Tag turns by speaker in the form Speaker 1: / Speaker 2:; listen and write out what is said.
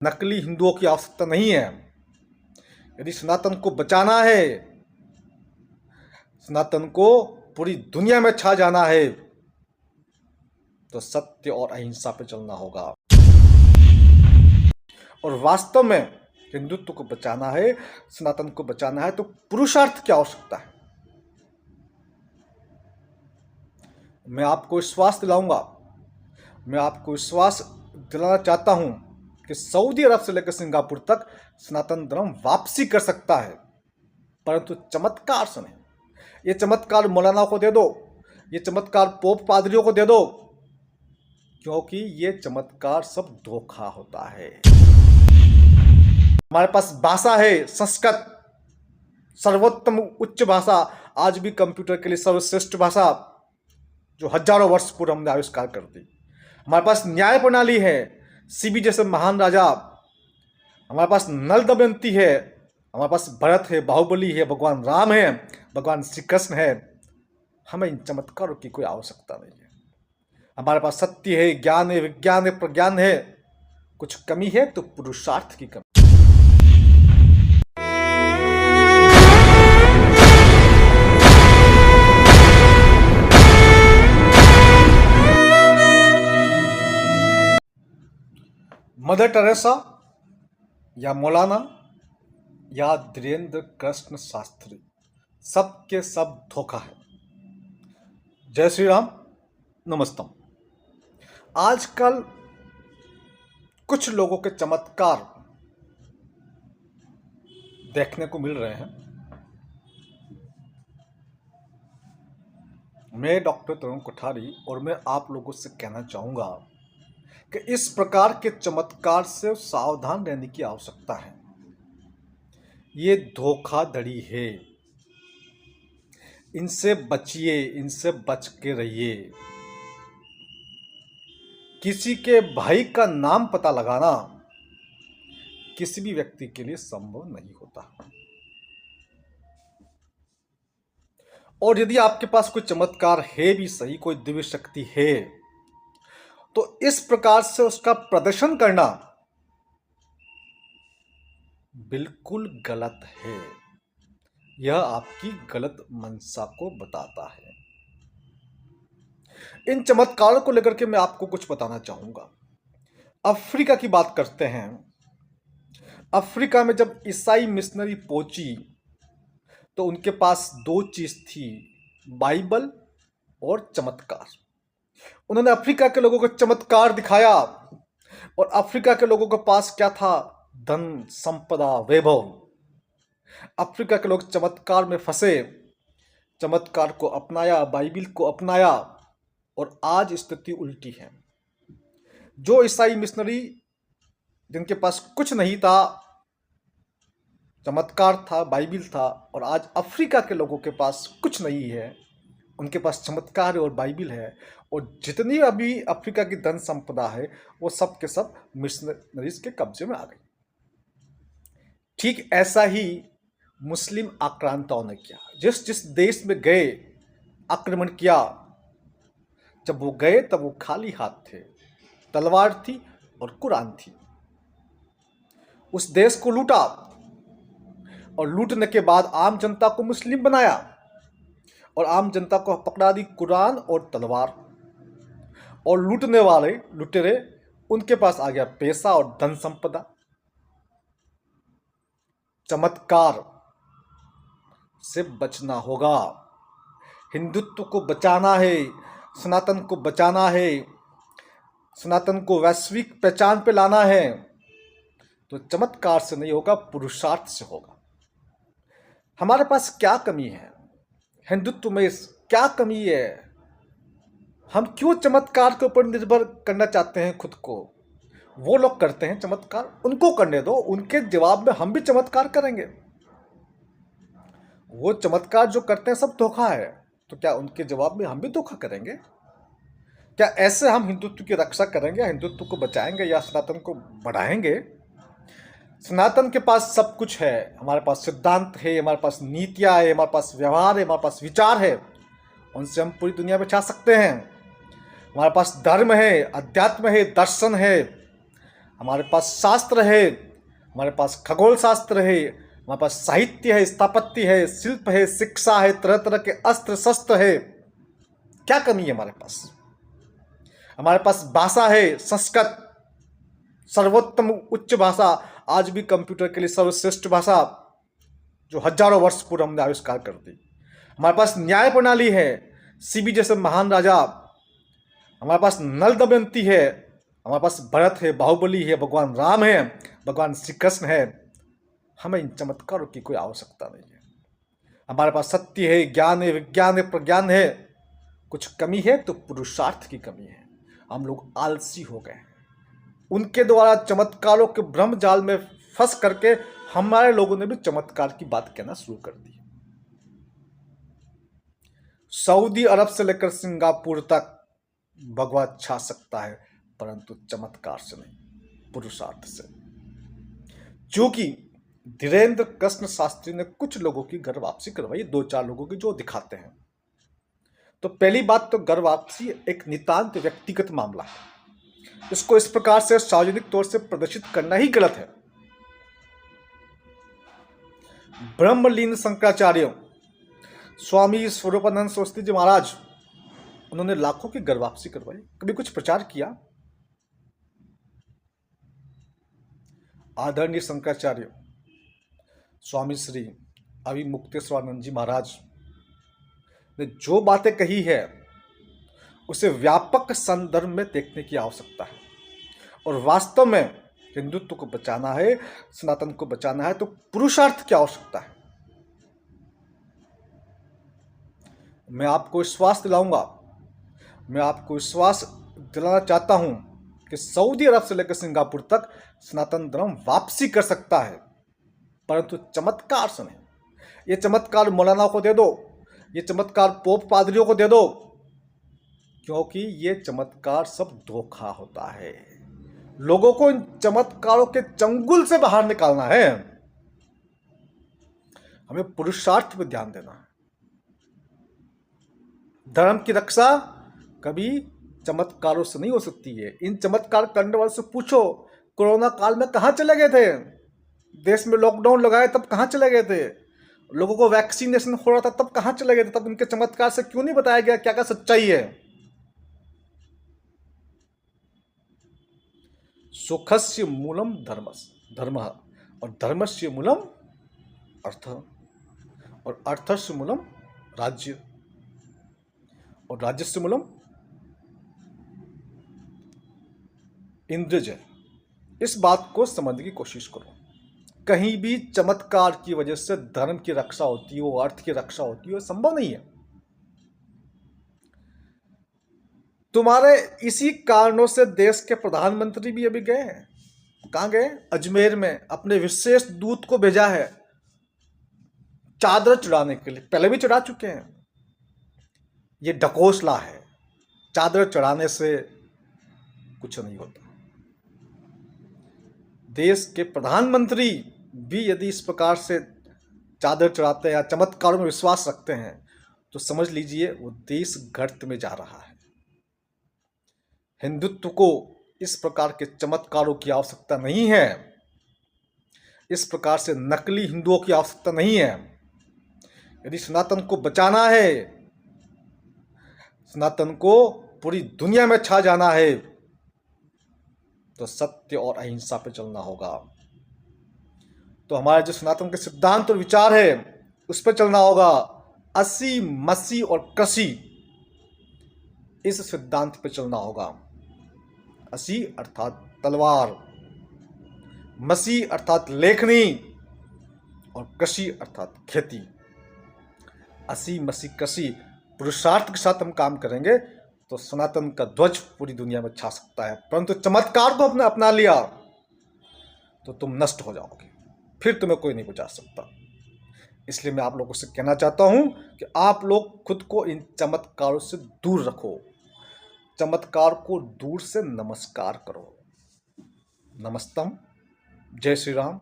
Speaker 1: नकली हिंदुओं की आवश्यकता नहीं है। यदि सनातन को बचाना है, सनातन को पूरी दुनिया में छा जाना है, तो सत्य और अहिंसा पे चलना होगा। और वास्तव में हिंदुत्व को बचाना है, सनातन को बचाना है, तो पुरुषार्थ की आवश्यकता है। मैं आपको विश्वास दिलाऊंगा, मैं आपको विश्वास दिलाना चाहता हूं कि सऊदी अरब से लेकर सिंगापुर तक सनातन धर्म वापसी कर सकता है, परंतु चमत्कार से नहीं। ये चमत्कार मौलाना को दे दो, ये चमत्कार पोप पादरियों को दे दो, क्योंकि ये चमत्कार सब धोखा होता है। हमारे पास भाषा है संस्कृत, सर्वोत्तम उच्च भाषा, आज भी कंप्यूटर के लिए सर्वश्रेष्ठ भाषा, जो हजारों वर्ष पूर्व हमने आविष्कार कर दी। हमारे पास न्याय प्रणाली है, शिवी जैसे महान राजा, हमारे पास नल दमयंती है, हमारे पास भरत है, बाहुबली है, भगवान राम है, भगवान श्री कृष्ण है। हमें इन चमत्कारों की कोई आवश्यकता नहीं है। हमारे पास सत्य है, ज्ञान है, विज्ञान है, प्रज्ञान है। कुछ कमी है तो पुरुषार्थ की कमी। मदर टेरेसा या मौलाना या धीरेन्द्र कृष्ण शास्त्री, सबके सब धोखा है। जय श्री राम, नमस्तम। आजकल कुछ लोगों के चमत्कार देखने को मिल रहे हैं। मैं डॉक्टर तरुण कोठारी और मैं आप लोगों से कहना चाहूंगा कि इस प्रकार के चमत्कार से सावधान रहने की आवश्यकता है। ये धोखाधड़ी है, इनसे बचिए, इनसे बच के रहिए। किसी के भाई का नाम पता लगाना किसी भी व्यक्ति के लिए संभव नहीं होता। और यदि आपके पास कोई चमत्कार है भी सही, कोई दिव्य शक्ति है, तो इस प्रकार से उसका प्रदर्शन करना बिल्कुल गलत है। यह आपकी गलत मंशा को बताता है। इन चमत्कारों को लेकर के मैं आपको कुछ बताना चाहूंगा। अफ्रीका की बात करते हैं। अफ्रीका में जब ईसाई मिशनरी पहुंची तो उनके पास दो चीज थी, बाइबल और चमत्कार। उन्होंने अफ्रीका के लोगों को चमत्कार दिखाया, और अफ्रीका के लोगों के पास क्या था? धन, संपदा, वैभव। अफ्रीका के लोग चमत्कार में फंसे, चमत्कार को अपनाया, बाइबिल को अपनाया, और आज स्थिति उल्टी है। जो ईसाई मिशनरी जिनके पास कुछ नहीं था, चमत्कार था, बाइबिल था, और आज अफ्रीका के लोगों के पास कुछ नहीं है, उनके पास चमत्कार है और बाइबिल है, और जितनी अभी अफ्रीका की धन संपदा है वो सब के सब मिशनरीज के कब्जे में आ गई। ठीक ऐसा ही मुस्लिम आक्रांताओं ने किया। जिस जिस देश में गए आक्रमण किया। जब वो गए तब वो खाली हाथ थे, तलवार थी और कुरान थी। उस देश को लूटा, और लूटने के बाद आम जनता को मुस्लिम बनाया, और आम जनता को पकड़ा दी कुरान और तलवार। और लूटने वाले लुटेरे, उनके पास आ गया पैसा और धन संपदा। चमत्कार से बचना होगा। हिंदुत्व को बचाना है, सनातन को बचाना है, सनातन को वैश्विक पहचान पे लाना है, तो चमत्कार से नहीं होगा, पुरुषार्थ से होगा। हमारे पास क्या कमी है? हिंदुत्व में क्या कमी है? हम क्यों चमत्कार के ऊपर निर्भर करना चाहते हैं खुद को? वो लोग करते हैं चमत्कार, उनको करने दो, उनके जवाब में हम भी चमत्कार करेंगे। वो चमत्कार जो करते हैं सब धोखा है, तो क्या उनके जवाब में हम भी धोखा करेंगे? क्या ऐसे हम हिंदुत्व की रक्षा करेंगे, हिंदुत्व को बचाएंगे या सनातन को बढ़ाएंगे? सनातन के पास सब कुछ है। हमारे पास सिद्धांत है, हमारे पास नीतियां है, हमारे पास व्यवहार है, हमारे पास विचार है, उनसे हम पूरी दुनिया में छा सकते हैं। हमारे पास धर्म है, अध्यात्म है, दर्शन है, हमारे पास शास्त्र है, हमारे पास खगोल शास्त्र है, हमारे पास साहित्य है, स्थापत्य है, शिल्प है, शिक्षा है, तरह तरह के अस्त्र शस्त्र है। क्या कमी है हमारे पास? हमारे पास भाषा है, संस्कृत सर्वोत्तम उच्च भाषा, आज भी कंप्यूटर के लिए सर्वश्रेष्ठ भाषा, जो हजारों वर्ष पूर्व हमने आविष्कार कर दी। हमारे पास न्याय प्रणाली है, शिवी जैसे महान राजा, हमारे पास नल दमयंती है, हमारे पास भरत है, बाहुबली है, भगवान राम है, भगवान श्री कृष्ण है। हमें इन चमत्कारों की कोई आवश्यकता नहीं है। हमारे पास सत्य है, ज्ञान है, विज्ञान है, प्रज्ञान है। कुछ कमी है तो पुरुषार्थ की कमी है। हम लोग आलसी हो गए हैं। उनके द्वारा चमत्कारों के भ्रम जाल में फंस करके हमारे लोगों ने भी चमत्कार की बात कहना शुरू कर दी। सऊदी अरब से लेकर सिंगापुर तक भगवा छा सकता है, परंतु चमत्कार से नहीं, पुरुषार्थ से। चूंकि धीरेन्द्र कृष्ण शास्त्री ने कुछ लोगों की घर वापसी करवाई, 2-4 लोगों की, जो दिखाते हैं। तो पहली बात तो घर वापसी एक नितांत व्यक्तिगत मामला है। इसको इस प्रकार से सार्वजनिक तौर से प्रदर्शित करना ही गलत है। ब्रह्मलीन शंकराचार्य स्वामी स्वरूपानंद सरस्वती जी महाराज, उन्होंने लाखों की घर वापसी करवाई, कभी कुछ प्रचार किया? आदरणीय शंकराचार्य स्वामी श्री अभिमुक्तेश्वरानंद जी महाराज ने जो बातें कही है उसे व्यापक संदर्भ में देखने की आवश्यकता है। और वास्तव में हिंदुत्व को बचाना है, सनातन को बचाना है, तो पुरुषार्थ की आवश्यकता है। मैं आपको विश्वास दिलाऊंगा, मैं आपको विश्वास दिलाना चाहता हूं कि सऊदी अरब से लेकर सिंगापुर तक सनातन धर्म वापसी कर सकता है, परंतु चमत्कार से नहीं। ये चमत्कार मौलानाओं को दे दो, ये चमत्कार पोप पादरियों को दे दो, क्योंकि ये चमत्कार सब धोखा होता है। लोगों को इन चमत्कारों के चंगुल से बाहर निकालना है। हमें पुरुषार्थ पर ध्यान देना है। धर्म की रक्षा कभी चमत्कारों से नहीं हो सकती है। इन चमत्कार करने वालों से पूछो, कोरोना काल में कहां चले गए थे? देश में लॉकडाउन लगाए तब कहां चले गए थे? लोगों को वैक्सीनेशन हो रहा था तब कहां चले गए थे? तब इनके चमत्कार से क्यों नहीं बताया गया क्या क्या सच्चाई है? सुखस्य मूलम धर्म और धर्मस्य मूलम अर्थ और अर्थस्य मूलम राज्य और राज्यस्य मूलम इंद्रजय। इस बात को समझने की कोशिश करो। कहीं भी चमत्कार की वजह से धर्म की रक्षा होती है, वो अर्थ की रक्षा होती है, संभव नहीं है। तुम्हारे इसी कारणों से देश के प्रधानमंत्री भी अभी गए हैं। कहां गए? अजमेर में अपने विशेष दूत को भेजा है चादर चढ़ाने के लिए। पहले भी चढ़ा चुके हैं। ये ढकोसला है। चादर चढ़ाने से कुछ नहीं होता। देश के प्रधानमंत्री भी यदि इस प्रकार से चादर चढ़ाते हैं या चमत्कारों में विश्वास रखते हैं तो समझ लीजिए वो देश गर्त में जा रहा है। हिंदुत्व को इस प्रकार के चमत्कारों की आवश्यकता नहीं है। इस प्रकार से नकली हिंदुओं की आवश्यकता नहीं है। यदि सनातन को बचाना है, सनातन को पूरी दुनिया में छा जाना है, तो सत्य और अहिंसा पे चलना होगा। तो हमारे जो सनातन के सिद्धांत और विचार है उस पर चलना होगा। असी मसी और कसी, इस सिद्धांत पे चलना होगा। असी अर्थात तलवार, मसी अर्थात लेखनी और कसी अर्थात खेती। असी मसी कसी पुरुषार्थ के साथ हम काम करेंगे तो सनातन का ध्वज पूरी दुनिया में छा सकता है। परंतु चमत्कार को अपने अपना लिया तो तुम नष्ट हो जाओगे, फिर तुम्हें कोई नहीं बचा सकता। इसलिए मैं आप लोगों से कहना चाहता हूं कि आप लोग खुद को इन चमत्कारों से दूर रखो। चमत्कार को दूर से नमस्कार करो। नमस्तम। जय श्री राम।